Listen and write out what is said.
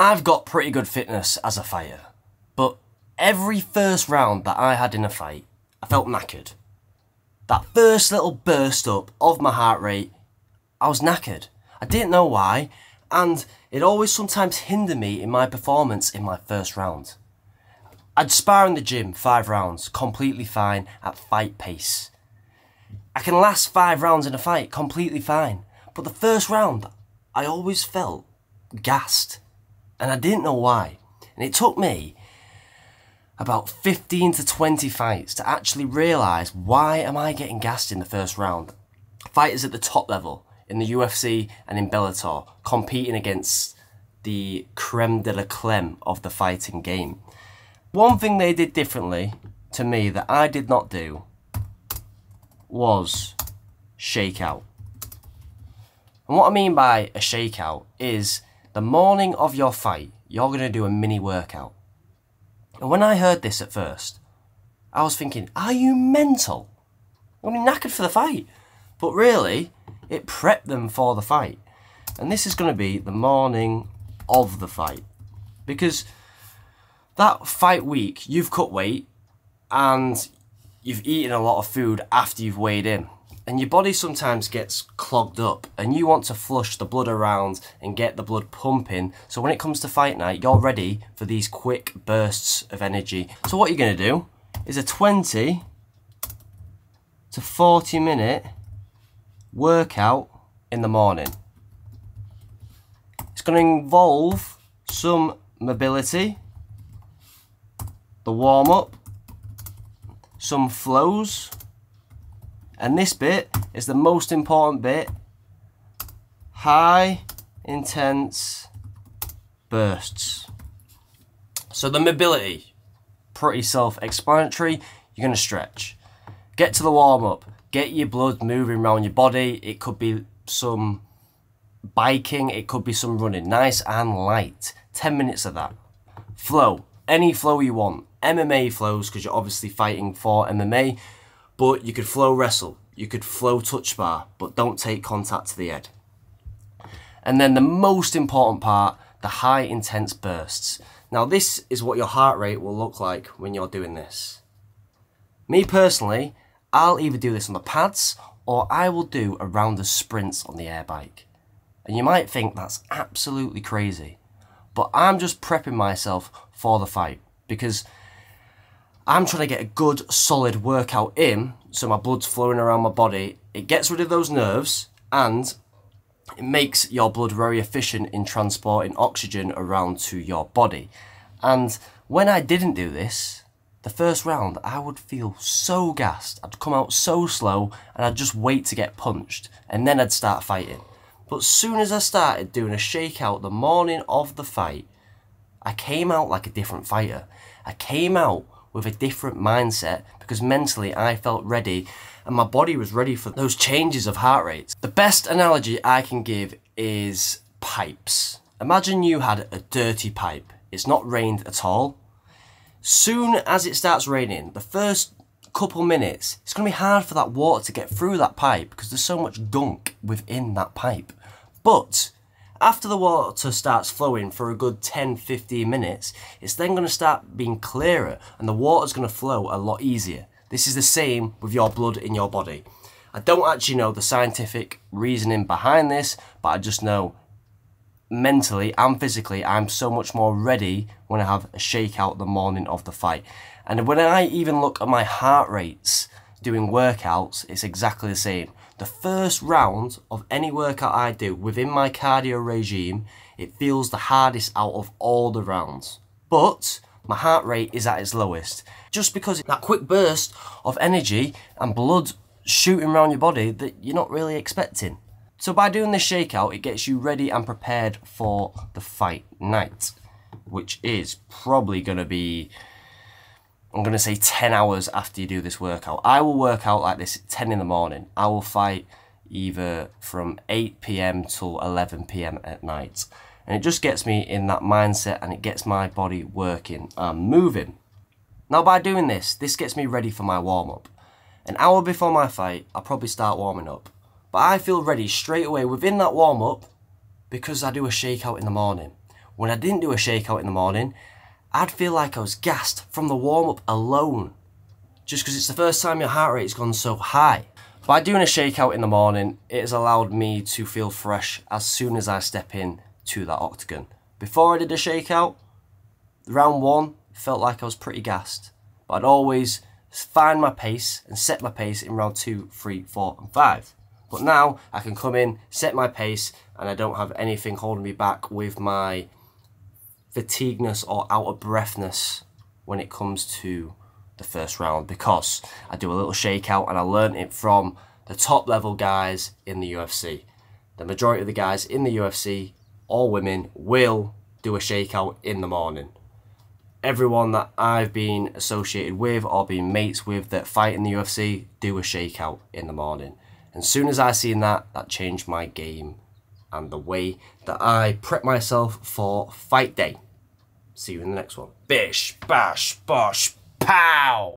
I've got pretty good fitness as a fighter, but every first round that I had in a fight, I felt knackered. That first little burst up of my heart rate, I was knackered. I didn't know why, and it always sometimes hindered me in my performance in my first round. I'd spar in the gym 5 rounds, completely fine, at fight pace. I can last 5 rounds in a fight completely fine, but the first round, I always felt gassed. And I didn't know why. And it took me about 15 to 20 fights to actually realise, why am I getting gassed in the first round? Fighters at the top level, in the UFC and in Bellator, competing against the creme de la creme of the fighting game. One thing they did differently to me that I did not do was shake out. And what I mean by a shakeout is the morning of your fight, you're going to do a mini workout. And when I heard this at first, I was thinking, are you mental? I'm going to be knackered for the fight. But really, it prepped them for the fight. And this is going to be the morning of the fight. Because that fight week, you've cut weight and you've eaten a lot of food after you've weighed in. And your body sometimes gets clogged up and you want to flush the blood around and get the blood pumping. So when it comes to fight night, you're ready for these quick bursts of energy. So what you're going to do is a 20 to 40 minute workout in the morning. It's going to involve some mobility, the warm up, some flows. And this bit is the most important bit. High, intense bursts. So the mobility, pretty self-explanatory. You're going to stretch. Get to the warm-up. Get your blood moving around your body. It could be some biking. It could be some running. Nice and light. 10 minutes of that. Flow. Any flow you want. MMA flows, because you're obviously fighting for MMA. But you could flow wrestle, you could flow touch bar, but don't take contact to the head. And then the most important part, the high intense bursts. Now this is what your heart rate will look like when you're doing this. Me personally, I'll either do this on the pads or I will do a round of sprints on the air bike. And you might think that's absolutely crazy, but I'm just prepping myself for the fight because I'm trying to get a good solid workout in so my blood's flowing around my body. It gets rid of those nerves and it makes your blood very efficient in transporting oxygen around to your body. And when I didn't do this, the first round, I would feel so gassed. I'd come out so slow and I'd just wait to get punched and then I'd start fighting. But as soon as I started doing a shakeout the morning of the fight, I came out like a different fighter. I came out with a different mindset because mentally I felt ready and my body was ready for those changes of heart rates. The best analogy I can give is pipes. Imagine you had a dirty pipe. It's not rained at all. Soon as it starts raining, the first couple minutes, it's going to be hard for that water to get through that pipe because there's so much gunk within that pipe. But after the water starts flowing for a good 10-15 minutes, it's then going to start being clearer and the water's going to flow a lot easier. This is the same with your blood in your body. I don't actually know the scientific reasoning behind this, but I just know mentally and physically I'm so much more ready when I have a shakeout the morning of the fight. And when I even look at my heart rates doing workouts, it's exactly the same. The first round of any workout I do within my cardio regime, it feels the hardest out of all the rounds. But my heart rate is at its lowest. Just because that quick burst of energy and blood shooting around your body that you're not really expecting. So by doing this shakeout, it gets you ready and prepared for the fight night, which is probably going to be, I'm going to say 10 hours after you do this workout. I will work out like this at 10 in the morning. I will fight either from 8 PM till 11 PM at night. And it just gets me in that mindset and it gets my body working and moving. Now by doing this gets me ready for my warm-up. An hour before my fight, I'll probably start warming up. But I feel ready straight away within that warm-up because I do a shakeout in the morning. when I didn't do a shakeout in the morning, I'd feel like I was gassed from the warm-up alone. Just because it's the first time your heart rate has gone so high. By doing a shakeout in the morning, it has allowed me to feel fresh as soon as I step in to that octagon. Before I did a shakeout, round 1 felt like I was pretty gassed. But I'd always find my pace and set my pace in round 2, 3, 4 and 5. But now I can come in, set my pace, and I don't have anything holding me back with my fatigueness or out of breathness when it comes to the first round, because I do a little shakeout and I learned it from the top level guys in the UFC. The majority of the guys in the UFC, all women, will do a shakeout in the morning. Everyone that I've been associated with or been mates with that fight in the UFC do a shakeout in the morning. And as soon as I seen that, that changed my game and the way that I prep myself for fight day. See you in the next one. Bish, bash, bosh, pow!